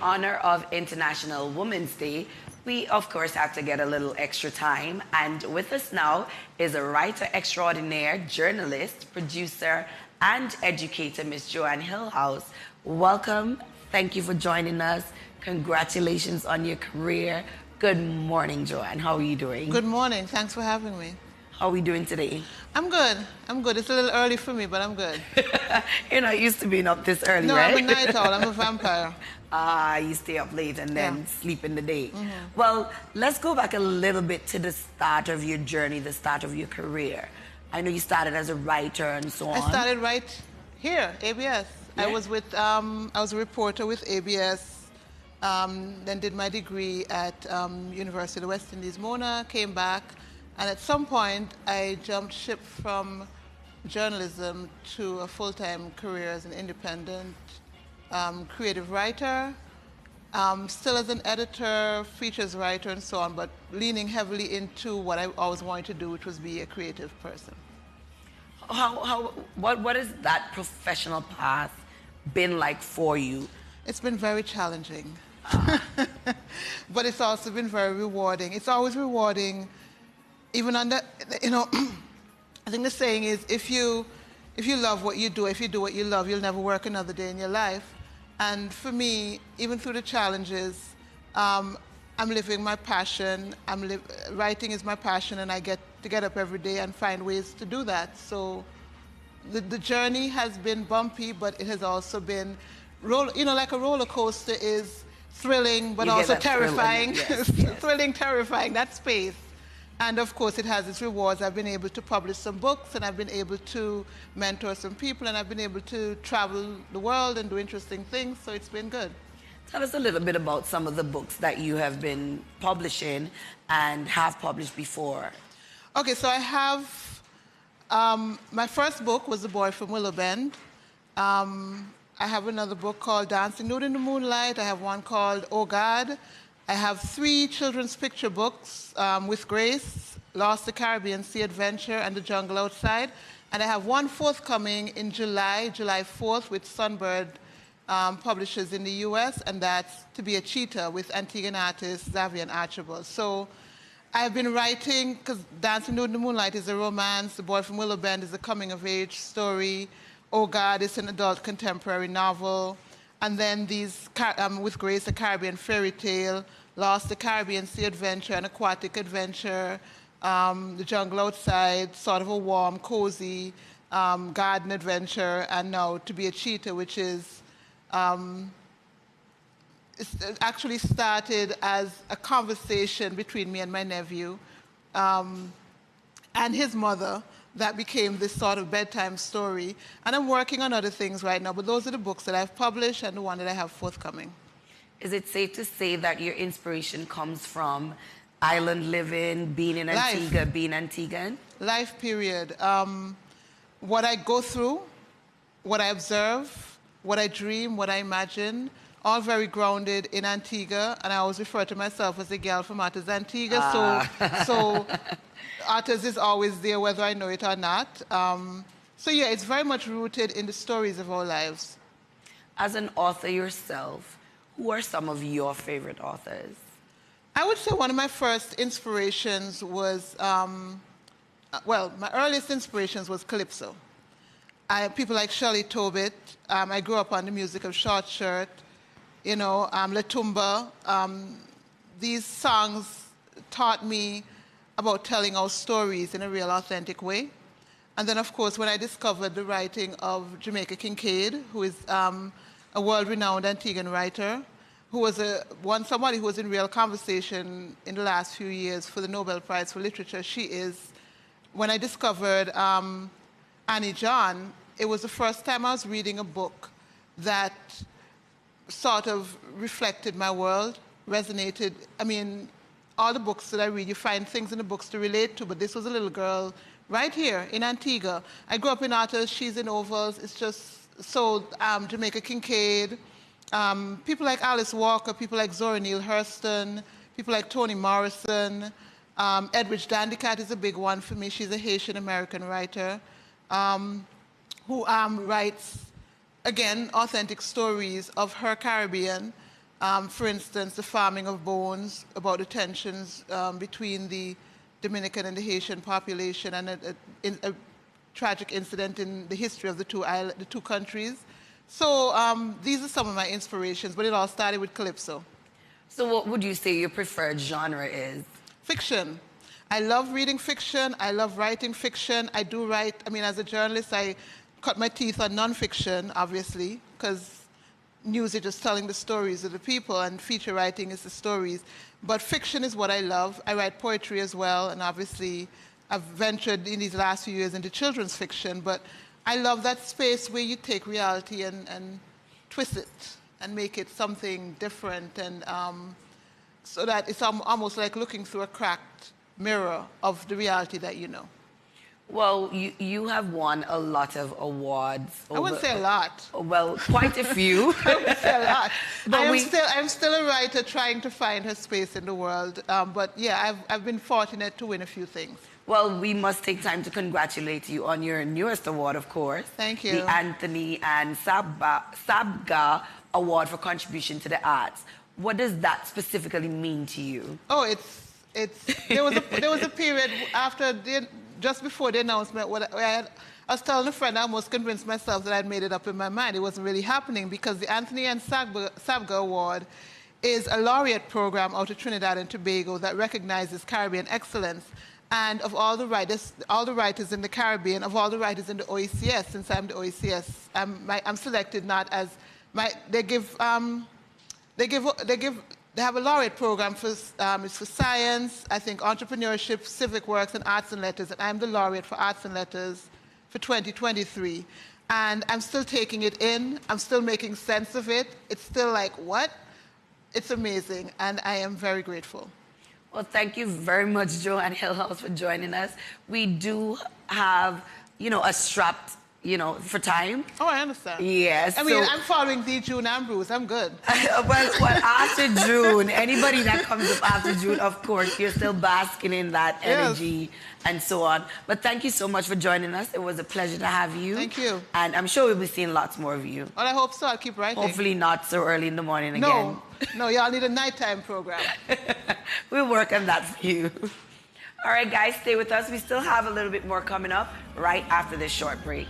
honor of International Women's Day, we of course have to get a little extra time. And with us now is a writer extraordinaire, journalist, producer, and educator, Miss Joanne Hillhouse. Welcome. Thank you for joining us. Congratulations on your career. Good morning, Joanne. How are you doing? Good morning. Thanks for having me. How are we doing today? I'm good. I'm good. It's a little early for me, but I'm good. You're not used to being up this early, no, right? I'm a night owl. I'm a vampire. You stay up late and then sleep in the day. Mm-hmm. Well, let's go back a little bit to the start of your journey, the start of your career. I know you started as a writer and so on. I started right here, ABS. Yeah. I was a reporter with ABS. Then did my degree at University of the West Indies, Mona, came back, and at some point I jumped ship from journalism to a full-time career as an independent creative writer, still as an editor, features writer, and so on, but leaning heavily into what I always wanted to do, which was be a creative person. What has that professional path been like for you? It's been very challenging. But it's also been very rewarding. It's always rewarding, even under, I think the saying is, if you love what you do, if you do what you love, you'll never work another day in your life. And for me, even through the challenges, I'm living my passion. Writing is my passion, and I get to get up every day and find ways to do that. So the journey has been bumpy, but it has also been, like a roller coaster is thrilling, but also terrifying. Yes. Thrilling, terrifying, that space. And of course, it has its rewards. I've been able to publish some books, and I've been able to mentor some people, and I've been able to travel the world and do interesting things, so it's been good. Tell us a little bit about some of the books that you have been publishing and have published before. Okay, so I have, my first book was The Boy from Willow Bend. I have another book called Dancing Nude in the Moonlight. I have one called Oh God. I have 3 children's picture books with Grace, Lost the Caribbean, Sea Adventure, and The Jungle Outside. And I have one forthcoming in July 4th, with Sunbird publishers in the US, and that's To Be a Cheetah with Antiguan artist Xavier and Archibald. So I've been writing, because Dancing Nude in the Moonlight is a romance, The Boy from Willow Bend is a coming-of-age story, Oh God, it's an adult contemporary novel. And then these, with Grace, a Caribbean fairy tale, Lost the Caribbean, Sea Adventure, an aquatic adventure, The Jungle Outside, sort of a warm, cozy garden adventure, and now To Be a Cheetah, which is, it actually started as a conversation between me and my nephew and his mother, that became this sort of bedtime story. And I'm working on other things right now, but those are the books that I've published and the one that I have forthcoming. Is it safe to say that your inspiration comes from island living, being in Antigua, being Antiguan? Life, period. What I go through, what I observe, what I dream, what I imagine, all very grounded in Antigua, and I always refer to myself as a girl from Artes Antigua, so Artes is always there whether I know it or not. So yeah, it's very much rooted in the stories of our lives. As an author yourself, who are some of your favorite authors? I would say one of my first inspirations was, well, my earliest inspirations was Calypso. People like Shirley Tobit. I grew up on the music of Short Shirt, La Tumba. These songs taught me about telling our stories in a real authentic way. And then, of course, when I discovered the writing of Jamaica Kincaid, who is a world-renowned Antiguan writer, who was somebody who was in real conversation in the last few years for the Nobel Prize for Literature. When I discovered Annie John, it was the first time I was reading a book that sort of reflected my world, resonated. I mean, all the books that I read, you find things in the books to relate to, but this was a little girl right here in Antigua. I grew up in Artes, she's in Ovals. It's just so, Jamaica Kincaid, people like Alice Walker, people like Zora Neale Hurston, people like Toni Morrison. Edwidge Dandicat is a big one for me. She's a Haitian-American writer who writes, again, authentic stories of her Caribbean For instance, the farming of bones, about the tensions between the Dominican and the Haitian population, and a tragic incident in the history of the two countries. So these are some of my inspirations, but it all started with Calypso. So what would you say your preferred genre is? Fiction. I love reading fiction. I love writing fiction. I do write, I mean, as a journalist, I cut my teeth on nonfiction, obviously, because news is just telling the stories of the people, and feature writing is the stories. But fiction is what I love. I write poetry as well, and obviously I've ventured in these last few years into children's fiction, but I love that space where you take reality and twist it and make it something different, and so that it's almost like looking through a cracked mirror of the reality that you know. Well, you have won a lot of awards. I wouldn't say a lot. Well, quite a few. I wouldn't say a lot. But I'm still a writer trying to find her space in the world. But yeah, I've been fortunate to win a few things. Well, we must take time to congratulate you on your newest award, of course. Thank you. The Anthony and Sabga Award for Contribution to the Arts. What does that specifically mean to you? Oh, there was a period after just before the announcement I was telling a friend, I almost convinced myself that I'd made it up in my mind. It wasn't really happening, because the Anthony and Sabga Award is a laureate program out of Trinidad and Tobago that recognizes Caribbean excellence. And of all the writers in the Caribbean, of all the writers in the OECS, since I'm the OECS, I'm selected not as they have a laureate program for it's for science, I think entrepreneurship, civic works, and arts and letters. And I'm the laureate for arts and letters for 2023. And I'm still taking it in. I'm still making sense of it. It's still like, what? It's amazing, and I am very grateful. Well, thank you very much, Joanne Hillhouse, for joining us. We do have, a strapped, for time. Oh, I understand. Yes. I mean, I'm following the June Ambrose. I'm good. well, after June, anybody that comes up after June, of course, you're still basking in that energy and so on. But thank you so much for joining us. It was a pleasure to have you. Thank you. And I'm sure we'll be seeing lots more of you. Well, I hope so. I'll keep writing. Hopefully not so early in the morning again. No, y'all need a nighttime program. We'll work on that for you. All right, guys, stay with us. We still have a little bit more coming up right after this short break.